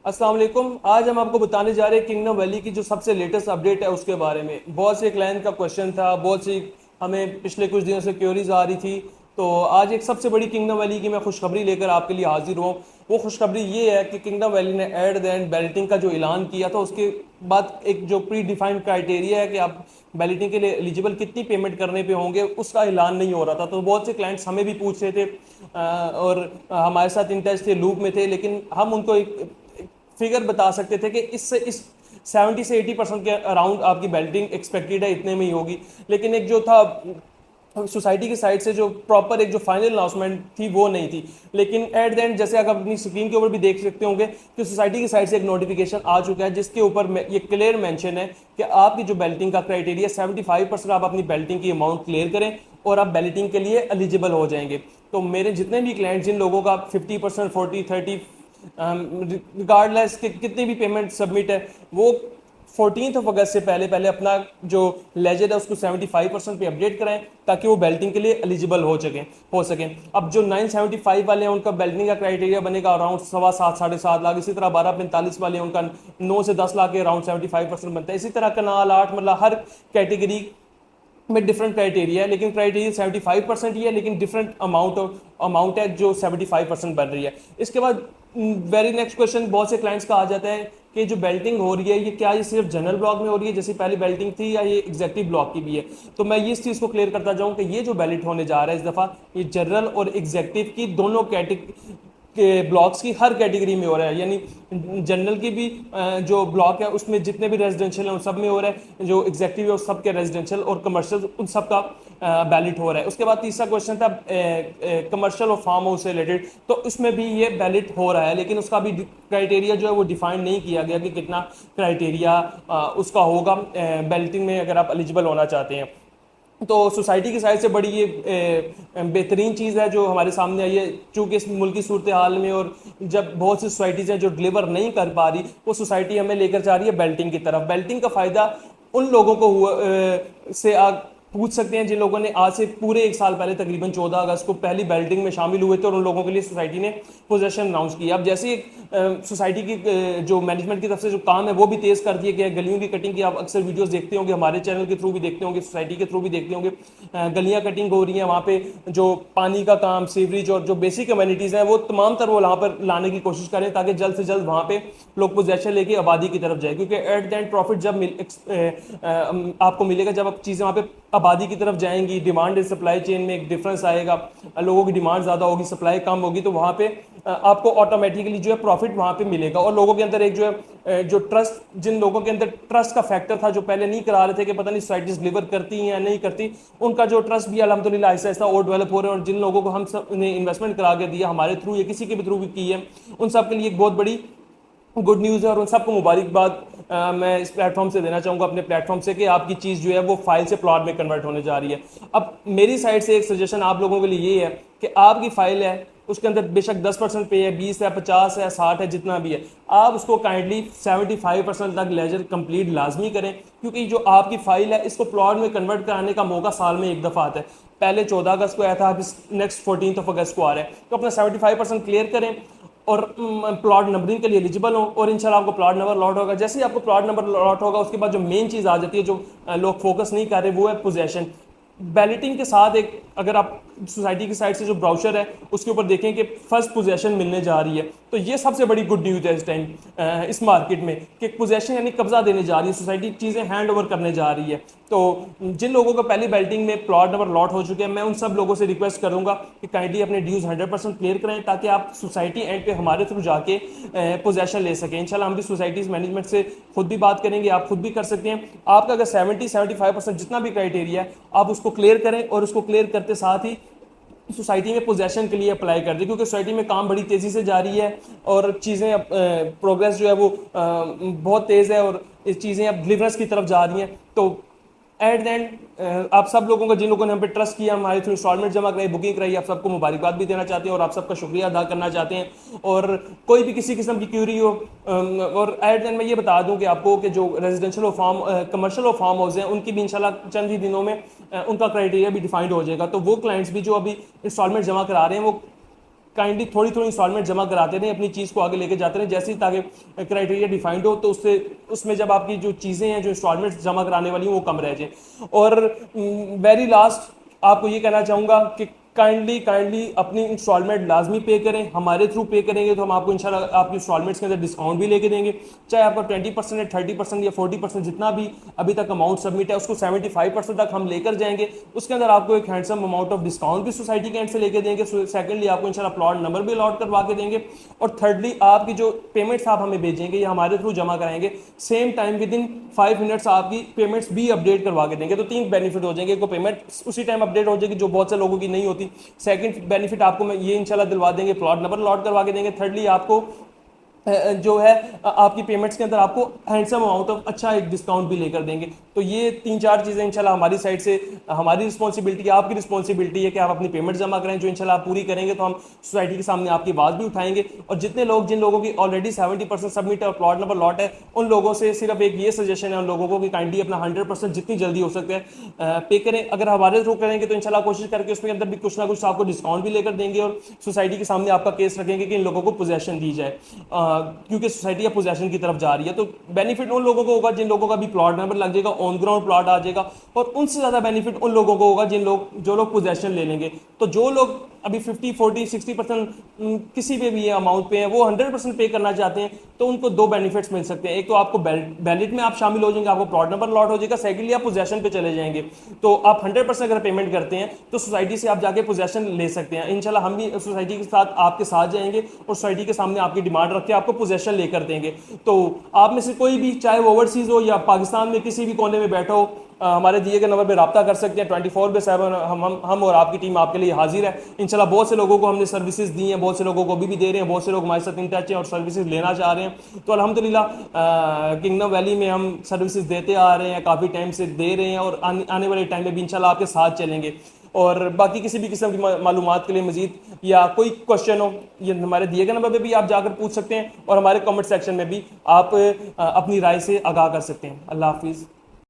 अस्सलाम वालेकुम। आज हम आपको बताने जा रहे हैं किंगडम वैली की जो सबसे लेटेस्ट अपडेट है उसके बारे में। बहुत से क्लाइंट का क्वेश्चन था, बहुत सी हमें पिछले कुछ दिनों से क्वेरीज आ रही थी। तो आज एक सबसे बड़ी किंगडम वैली की मैं खुशखबरी लेकर आपके लिए हाजिर हूँ। वो खुशखबरी ये है कि किंगडम वैली ने एट द एंड बैलेटिंग का जो ऐलान किया था उसके बाद एक जो प्री डिफाइंड क्राइटेरिया है कि आप बैलेटिंग के लिए एलिजिबल कितनी पेमेंट करने पे होंगे, उसका ऐलान नहीं हो रहा था। तो बहुत से क्लाइंट्स हमें भी पूछ रहे थे और हमारे साथ इन टच थे, लूप में थे, लेकिन हम उनको एक फिगर बता सकते थे कि इससे इस 70 से 80% के अराउंड आपकी बेल्टिंग एक्सपेक्टेड है, इतने में ही होगी। लेकिन एक जो था सोसाइटी की साइड से जो प्रॉपर एक जो फाइनल अनाउंसमेंट थी वो नहीं थी। लेकिन एट द एंड जैसे आप अपनी स्क्रीन के ऊपर भी देख सकते होंगे कि सोसाइटी की साइड से एक नोटिफिकेशन आ चुका है जिसके ऊपर ये क्लियर मेंशन है कि आपकी जो बेल्टिंग का क्राइटेरिया 75% आप अपनी बेल्टिंग की अमाउंट क्लियर करें और आप बेल्टिंग के लिए एलिजिबल हो जाएंगे। तो मेरे जितने भी क्लाइंट जिन लोगों का 50%, 40, 30 रिगार्डलेस कि कितनी भी पेमेंट सबमिट है, वो 14 अगस्त से पहले पहले अपना जो लेजर है उसको 75% पे अपडेट कराएं ताकि वो बेल्टिंग के लिए एलिजिबल हो सकें। अब जो 975 वाले हैं उनका बेल्टिंग का क्राइटेरिया बनेगा अराउंड 7.25 7.5 लाख। इसी तरह 1245 वाले हैं उनका 9 से 10 लाख के अराउंड 75% बनता है। इसी तरह कनाल 8 मतलब हर कैटेगरी में डिफरेंट क्राइटेरिया है, लेकिन क्राइटेरिया 75% ही है, लेकिन डिफरेंट अमाउंट है जो 75% बन रही है। इसके बाद वेरी नेक्स्ट क्वेश्चन बहुत से क्लाइंट्स का आ जाता है कि जो बेल्टिंग हो रही है ये क्या ये सिर्फ जनरल ब्लॉक में हो रही है जैसे पहले बेल्टिंग थी, या ये एग्जेक्टिव ब्लॉक की भी है। तो मैं इस चीज़ को क्लियर करता जाऊं कि ये जो बैलेट होने जा रहा है इस दफ़ा, ये जनरल और एग्जेक्टिव की दोनों के ब्लॉक्स की हर कैटेगरी में हो रहा है। यानी जनरल की भी जो ब्लॉक है उसमें जितने भी रेजिडेंशियल हैं उन सब में हो रहा है, जो एग्जेक्टिव है उस सब के रेजिडेंशियल और कमर्शियल उन सब का बैलेट हो रहा है। उसके बाद तीसरा क्वेश्चन था कमर्शियल और फार्म हाउस से रिलेटेड, तो उसमें भी ये बैलेट हो रहा है, लेकिन उसका भी क्राइटेरिया जो है वो डिफाइन नहीं किया गया कि कितना क्राइटेरिया उसका होगा बैलेटिंग में अगर आप एलिजिबल होना चाहते हैं। तो सोसाइटी की साइड से बड़ी ये बेहतरीन चीज़ है जो हमारे सामने आई है, चूँकि इस मुल्क की सूरत हाल में और जब बहुत सी सोसाइटीज़ हैं जो डिलीवर नहीं कर पा रही, वो सोसाइटी हमें लेकर जा रही है बेल्टिंग की तरफ। बेल्टिंग का फ़ायदा उन लोगों को हुआ से आप पूछ सकते हैं जिन लोगों ने आज से पूरे एक साल पहले तकरीबन 14 अगस्त को पहली बेल्टिंग में शामिल हुए थे और उन लोगों के लिए सोसाइटी ने पोजेशन अनाउंस किया। अब जैसे सोसाइटी की जो मैनेजमेंट की तरफ से जो काम है वो भी तेज़ कर दिया गया है। गलियों की कटिंग की आप अक्सर वीडियोस देखते होंगे, हमारे चैनल के थ्रू भी देखते होंगे, सोसाइटी के थ्रू भी देखते होंगे। गलियाँ कटिंग हो रही हैं, वहाँ पे जो पानी का काम, सीवरेज और जो बेसिक कम्युनिटीज़ हैं वो तमाम तर वो वहाँ पर लाने की कोशिश करें ताकि जल्द से जल्द वहाँ पे लोग पोजेशन लेके आबादी की तरफ जाए। क्योंकि एट द एंड प्रॉफिट जब आपको मिलेगा जब आप चीज़ें वहाँ पे आबादी की तरफ जाएंगी, डिमांड एंड सप्लाई चेन में एक डिफरेंस आएगा, लोगों की डिमांड ज़्यादा होगी, सप्लाई कम होगी, तो वहाँ पे आपको ऑटोमेटिकली जो है प्रॉफिट वहाँ पे मिलेगा। और लोगों के अंदर एक जो है जो ट्रस्ट, जिन लोगों के अंदर ट्रस्ट का फैक्टर था जो पहले नहीं करा रहे थे कि पता नहीं सोसाइटीज डिलीवर करती हैं या नहीं करती, उनका जो ट्रस्ट भी अल्हम्दुलिल्लाह ऐसा ऐसा और डेवलप हो रहा है। और जिन लोगों को हम सब ने इन्वेस्टमेंट करा के दिया हमारे थ्रू या किसी के भी थ्रू भी की है, उन सब के लिए एक बहुत बड़ी गुड न्यूज़ है और उन सबको मुबारकबाद मैं इस प्लेटफॉर्म से देना चाहूँगा, अपने प्लेटफॉर्म से, कि आपकी चीज़ जो है वो फाइल से प्लॉट में कन्वर्ट होने जा रही है। अब मेरी साइड से एक सजेशन आप लोगों के लिए ये है कि आपकी फाइल है उसके अंदर बेशक 10% पे है, 20 है, 50 है, 60 है, जितना भी है, आप उसको काइंडली 75% तक लेजर कंप्लीट लाजमी करें। क्योंकि जो आपकी फाइल है इसको प्लॉट में कन्वर्ट कराने का मौका साल में एक दफ़ा आता है। पहले 14 अगस्त को आया था, अब इस नेक्स्ट 14 अगस्त को आ रहा है। तो अपना 75% क्लियर करें और प्लॉट नंबरिंग के लिए एलिजिबल हो और इंशाल्लाह आपको प्लॉट नंबर लॉट होगा। जैसे ही आपको प्लॉट नंबर लॉट होगा उसके बाद जो मेन चीज़ आ जाती है जो लोग फोकस नहीं कर रहे, वो है पोजेशन। बैलेटिंग के साथ एक अगर आप सोसाइटी की साइड से जो ब्राउचर है उसके ऊपर देखें कि फर्स्ट पोजेशन मिलने जा रही है, तो ये सबसे बड़ी गुड न्यूज़ है इस टाइम इस मार्केट में कि पोजेशन यानी कब्जा देने जा रही है, सोसाइटी चीज़ें हैंड ओवर करने जा रही है। तो जिन लोगों को पहली बेल्टिंग में प्लॉट नंबर लॉट हो चुके हैं, मैं उन सब लोगों से रिक्वेस्ट करूंगा कि काइंडली अपने ड्यूज़ 100% क्लियर करें ताकि आप सोसाइटी एंड पे हमारे थ्रू जाके पोजेशन ले सकें। इंशाल्लाह हम भी सोसाइटीज़ मैनेजमेंट से खुद भी बात करेंगे, आप खुद भी कर सकते हैं। आपका अगर 70-75% जितना भी क्राइटेरिया है आप उसको क्लियर करें और उसको क्लियर करते साथ ही सोसाइटी में पोजेशन के लिए अप्लाई कर दें, क्योंकि सोसाइटी में काम बड़ी तेज़ी से जारी है और चीज़ें प्रोग्रेस जो है वो बहुत तेज़ है और चीज़ें अब डिलीवरेंस की तरफ जा रही हैं। तो एट द एंड आप सब लोगों का, जिन लोगों ने हम पे ट्रस्ट किया, हमारे थ्रू इंस्टॉलमेंट जमा कराई, बुकिंग कराई, आप सबको मुबारकबाद भी देना चाहते हैं और आप सबका शुक्रिया अदा करना चाहते हैं। और कोई भी किसी किस्म की क्यूरी हो और एट द एंड मैं ये बता दूं कि आपको कि जो रेजिडेंशियल और फार्म कमर्शियल और फार्म हाउस हैं उनकी भी इंशाल्लाह चंद ही दिनों में उनका क्राइटेरिया भी डिफाइंड हो जाएगा। तो वो क्लाइंट्स भी जो अभी इंस्टॉलमेंट जमा करा रहे हैं वो काइंडली थोड़ी थोड़ी इंस्टॉलमेंट जमा कराते रहें, अपनी चीज़ को आगे लेके जाते रहें, जैसे ही ताकि क्राइटेरिया डिफाइंड हो तो उससे उसमें जब आपकी जो चीज़ें हैं जो इंस्टॉलमेंट जमा कराने वाली हैं वो कम रह जाए। और वेरी लास्ट आपको ये कहना चाहूँगा कि काइंडली काइंडली अपनी इंस्टॉलमेंट लाजमी पे करें, हमारे थ्रू पे करेंगे तो हम आपको इंशाल्लाह आपकी इंस्टॉलमेंट्स के अंदर डिस्काउंट भी लेके देंगे, चाहे आपका 20% या 30% या 40% जितना भी अभी तक अमाउंट सबमिट है उसको 75% तक हम लेकर जाएंगे। उसके अंदर आपको एक हैंडसम अमाउंट ऑफ डिस्काउंट भी सोसाइटी के एंड से लेके देंगे। सेकेंडली आपको इंशाल्लाह प्लॉट नंबर भी अलॉट करवा के देंगे, और थर्डली आपकी जो पेमेंट्स आप हमें भेजेंगे या हमारे थ्रू जमा कराएंगे, same time with in 5 minutes आपकी पेमेंट्स भी अपडेट करवा के देंगे। तो 3 बेनिफिट हो जाएंगे, एक तो पेमेंट उसी टाइम अपडेट हो जाएगी जो बहुत से लोगों की नहीं होती। सेकंड बेनिफिट आपको मैं ये इंशाल्लाह दिलवा देंगे, प्लॉट नंबर अलॉट करवा के देंगे। थर्डली आपको जो है आपकी पेमेंट्स के अंदर आपको हैंडसम अमाउंट ऑफ अच्छा एक डिस्काउंट भी लेकर देंगे। तो ये 3-4 चीज़ें इंशाल्लाह हमारी साइड से हमारी रिस्पॉन्सिबिलिटी है, आपकी रिस्पॉन्सिबिलिटी है कि आप अपनी पेमेंट जमा करें, जो इंशाल्लाह आप पूरी करेंगे तो हम सोसाइटी के सामने आपकी आवाज़ भी उठाएंगे। और जिन लोगों की ऑलरेडी 70% सबमिट है और प्लॉट नंबर लॉट है, उन लोगों से सिर्फ एक ये सजेशन है उन लोगों को कि काइंडली अपना 100% जितनी जल्दी हो सकता है पे करें। अगर हमारे थ्रू करेंगे तो इंशाल्लाह कोशिश करके उसके अंदर भी कुछ ना कुछ आपको डिस्काउंट भी लेकर देंगे और सोसाइटी के सामने आपका केस रखेंगे कि इन लोगों को पोजेशन दी जाए, क्योंकि सोसाइटी या पोजेशन की तरफ जा रही है। तो बेनिफिट उन लोगों को होगा जिन लोगों का भी प्लॉट नंबर लग जाएगा, ऑन ग्राउंड प्लॉट आ जाएगा, और उनसे ज़्यादा बेनिफिट उन लोगों को होगा जो लोग पोजेशन ले लेंगे। तो जो लोग अभी 50, 40, 60% किसी पे भी अमाउंट पे हैं, वो 100% पे करना चाहते हैं, तो उनको 2 बेनिफिट्स मिल सकते हैं। एक तो आपको बैलेट में आप शामिल हो जाएंगे, आपको प्लॉट नंबर लॉट हो जाएगा। सेकेंडली आप पोजेशन पे चले जाएंगे, तो आप 100% अगर पेमेंट करते हैं तो सोसाइटी से आप जाके पोजेशन ले सकते हैं। इंशाल्लाह हम भी सोसाइटी के साथ आपके साथ जाएंगे और सोसाइटी के सामने आपकी डिमांड रख के आपको पोजेशन लेकर देंगे। तो आप में से कोई भी, चाहे वो ओवरसीज हो या पाकिस्तान में किसी भी कोने में बैठा हो, हमारे दिए गए नंबर पे रब्ता कर सकते हैं। 24/7 हम और आपकी टीम आपके लिए हाजिर है। इंशाल्लाह बहुत से लोगों को हमने सर्विसेज दी हैं, बहुत से लोगों को अभी भी दे रहे हैं, बहुत से लोग हमारे साथ इन टच हैं और सर्विसेज लेना चाह रहे हैं। तो अल्हम्दुलिल्लाह किंगडम वैली में हम सर्विसेज देते आ रहे हैं, काफ़ी टाइम से दे रहे हैं, और आने वाले टाइम में भी इंशाल्लाह आपके साथ चलेंगे। और बाकी किसी भी किस्म की मालूमात के लिए मजीद या कोई क्वेश्चन हो, ये हमारे दिए गए नंबर पे भी आप जाकर पूछ सकते हैं, और हमारे कमेंट सेक्शन में भी आप अपनी राय से आगाह कर सकते हैं। अल्लाह हाफिज़।